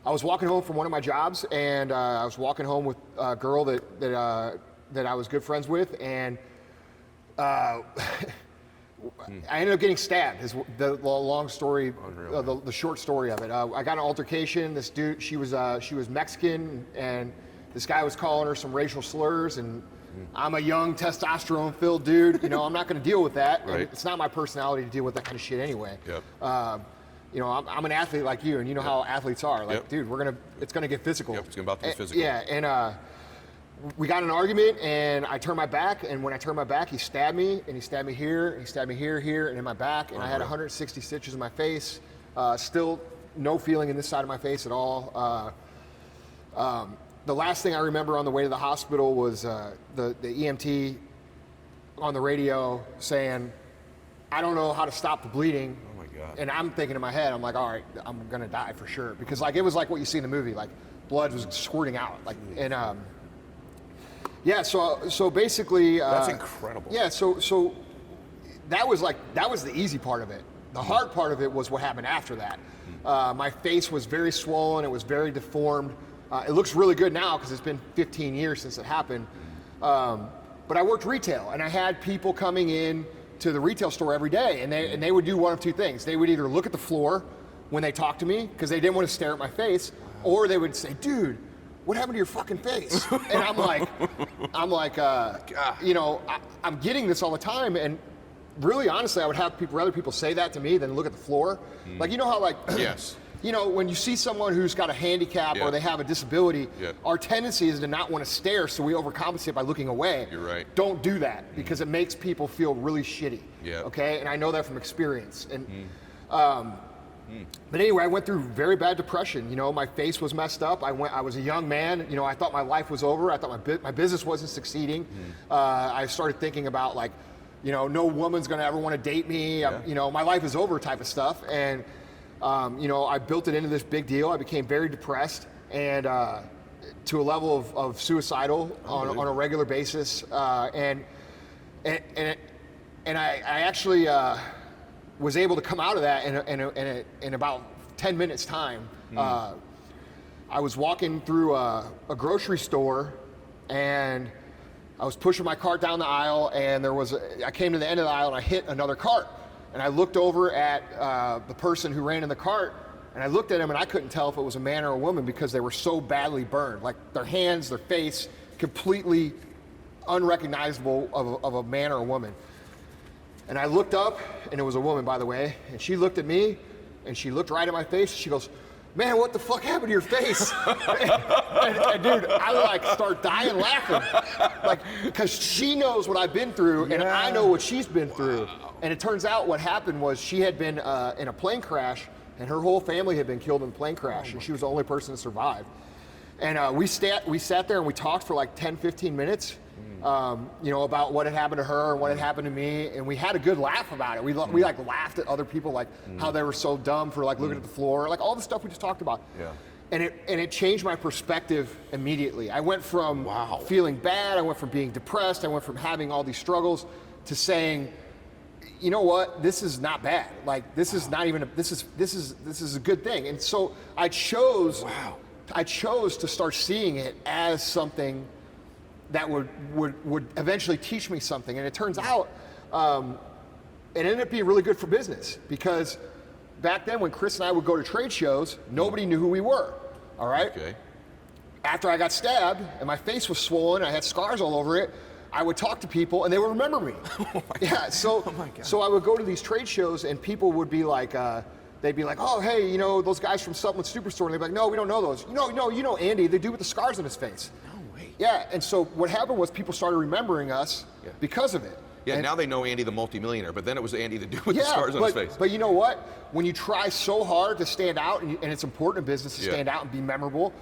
I was walking home from one of my jobs, and I was walking home with a girl that I was good friends with, and I ended up getting stabbed. Is the long story, the short story of it. I got in an altercation. This dude, she was Mexican, and this guy was calling her some racial slurs, and I'm a young testosterone-filled dude. You know, I'm not going to deal with that. Right. It's not my personality to deal with that kind of shit anyway. Yep. You know, I'm an athlete like you, and you know how athletes are. Like, Yep. dude, it's gonna get physical. Yep, it's about to get physical. Yeah, and we got in an argument, and I turned my back, and when I turned my back, he stabbed me, and he stabbed me here, and he stabbed me here, and in my back, and I had 160 stitches in my face. Still no feeling in this side of my face at all. The last thing I remember on the way to the hospital was the EMT on the radio saying, "I don't know how to stop the bleeding." Oh my God. And I'm thinking in my head, I'm like, all right, I'm gonna die for sure, because like it was like what you see in the movie, like blood was squirting out, like, and yeah. So basically, That's incredible. Yeah. So that was the easy part of it. The hard part of it was what happened after that. My face was very swollen. It was very deformed. It looks really good now because it's been 15 years since it happened. But I worked retail, and I had people coming in to the retail store every day, and they would do one of two things. They would either look at the floor when they talked to me because they didn't want to stare at my face, or they would say, "Dude, what happened to your fucking face?" And I'm like, you know, I'm getting this all the time, and really, honestly, I would have rather people say that to me than look at the floor. Like, you know how, like, Yes. you know, when you see someone who's got a handicap or they have a disability, our tendency is to not want to stare, so we overcompensate by looking away. You're right. Don't do that, because it makes people feel really shitty. Yeah. Okay, and I know that from experience. And but anyway, I went through very bad depression. You know, my face was messed up. I was a young man. You know, I thought my life was over. I thought my business wasn't succeeding. I started thinking about, like, you know, no woman's gonna ever want to date me. You know, my life is over type of stuff. And you know, I built it into this big deal. I became very depressed, and to a level of suicidal on a regular basis. And I actually was able to come out of that in about 10 minutes time. I was walking through a grocery store, and I was pushing my cart down the aisle, and I came to the end of the aisle, and I hit another cart. And I looked over at the person who ran in the cart, and I looked at him, and I couldn't tell if it was a man or a woman because they were so badly burned. Like, their hands, their face, completely unrecognizable of a man or a woman. And I looked up, and it was a woman, by the way, and she looked at me, and she looked right at my face, and she goes, "Man, what the fuck happened to your face?" and dude, I like start dying laughing, like, because she knows what I've been through, and I know what she's been through. And it turns out what happened was she had been in a plane crash, and her whole family had been killed in a plane crash, and she was the only person to survive. And we sat there and we talked for like 10, 15 minutes, you know, about what had happened to her and what had happened to me, and we had a good laugh about it. We like laughed at other people, like how they were so dumb for like looking at the floor, like all the stuff we just talked about. Yeah. And it changed my perspective immediately. I went from feeling bad, I went from being depressed, I went from having all these struggles to saying, you know what, this is not bad. Like, this is not even this is a good thing. And so I chose to start seeing it as something that would eventually teach me something. And it turns out it ended up being really good for business, because back then when Chris and I would go to trade shows, nobody knew who we were. All right. Okay. After I got stabbed and my face was swollen, I had scars all over it, I would talk to people and they would remember me. So I would go to these trade shows, and people would be like, they'd be like, "Oh, hey, you know, those guys from Supplement Superstore," and they'd be like, "No, we don't know those. You know Andy, the dude with the scars on his face." No way. Yeah, and so what happened was people started remembering us because of it. Yeah, and now they know Andy the multimillionaire, but then it was Andy the dude with the scars on his face. But you know what? When you try so hard to stand out, and it's important in business to stand out and be memorable,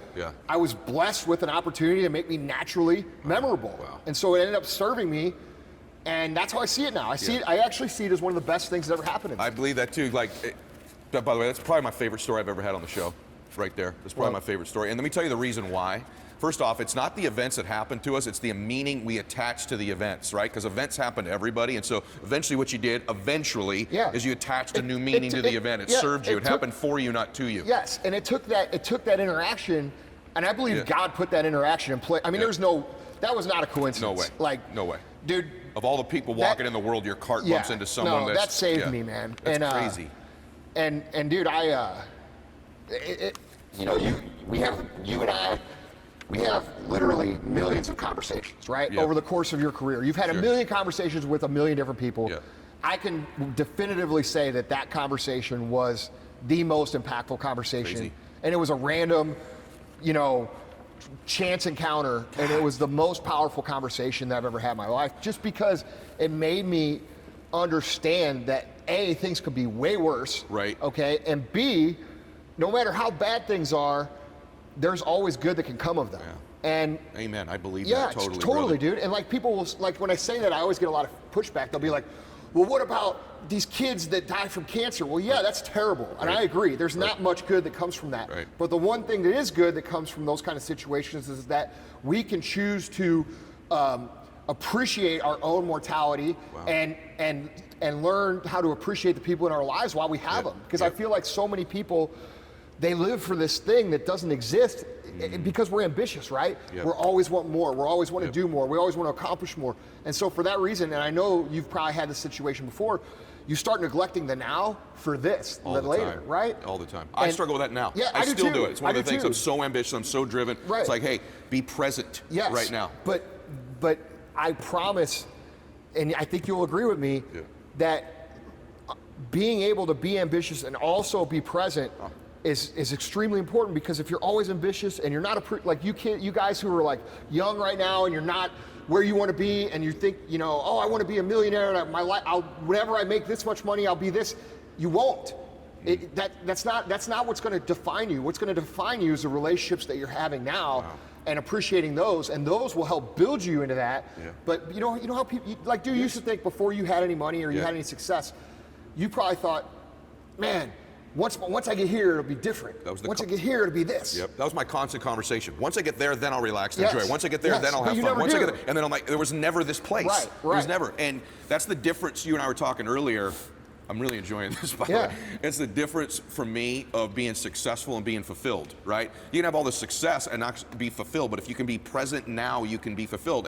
I was blessed with an opportunity to make me naturally memorable. Wow. And so it ended up serving me, and that's how I see it now. I actually see it as one of the best things that ever happened to me. I believe that too. Like, by the way, that's probably my favorite story I've ever had on the show, right there. That's probably my favorite story. And let me tell you the reason why. first off, it's not the events that happen to us, it's the meaning we attach to the events, right? Because events happen to everybody, and so eventually what you did, is you attached a new meaning to the event. It served you. It happened for you, not to you. Yes, and it took that interaction, and I believe God put that interaction in play. I mean, that was not a coincidence. No way. Dude. Of all the people walking in the world, your cart bumps into someone that saved me, man. That's crazy. And dude, you and I, we have literally millions of conversations, right? Over the course of your career. You've had a million conversations with a million different people. Yeah. I can definitively say that conversation was the most impactful conversation. Crazy. And it was a random, chance encounter, and it was the most powerful conversation that I've ever had in my life, just because it made me understand that A, things could be way worse, right? Okay, and B, no matter how bad things are, there's always good that can come of them. Yeah. And amen, I believe that totally, totally, brother. dude. And like people will, like when I say that, I always get a lot of pushback. They'll be like, well, what about these kids that die from cancer? Well, yeah, that's terrible. And I agree. There's not much good that comes from that. Right. But the one thing that is good that comes from those kind of situations is that we can choose to appreciate our own mortality and learn how to appreciate the people in our lives while we have them. Because I feel like so many people, they live for this thing that doesn't exist because we're ambitious, right? Yep. We always want more. We always want to do more. We always want to accomplish more. And so for that reason, and I know you've probably had this situation before, you start neglecting the now for this, all the later, time. right? All the time. I struggle with that now. Yeah, I still do it. It's one of the things. I'm so ambitious. I'm so driven. Right. It's like, hey, be present right now. But I promise, and I think you'll agree with me, that being able to be ambitious and also be present is extremely important, because if you're always ambitious and you're not like you guys who are like young right now and you're not where you want to be, and you think, I want to be a millionaire and whenever I make this much money, I'll be this. You won't. That's not what's going to define you. What's going to define you is the relationships that you're having now. Wow. And appreciating those, and those will help build you into that. Yeah. But you know how people you used to think before you had any money or you had any success, you probably thought, man, once I get here, it'll be different. Once I get here, it'll be this. Yep, that was my constant conversation. Once I get there, then I'll relax and enjoy. Once I get there, then I'll have fun. Once I get there, and then I'm like, there was never this place. Right. There was never, and that's the difference. You and I were talking earlier. I'm really enjoying this, by the way. It's the difference for me of being successful and being fulfilled, right? You can have all the success and not be fulfilled, but if you can be present now, you can be fulfilled.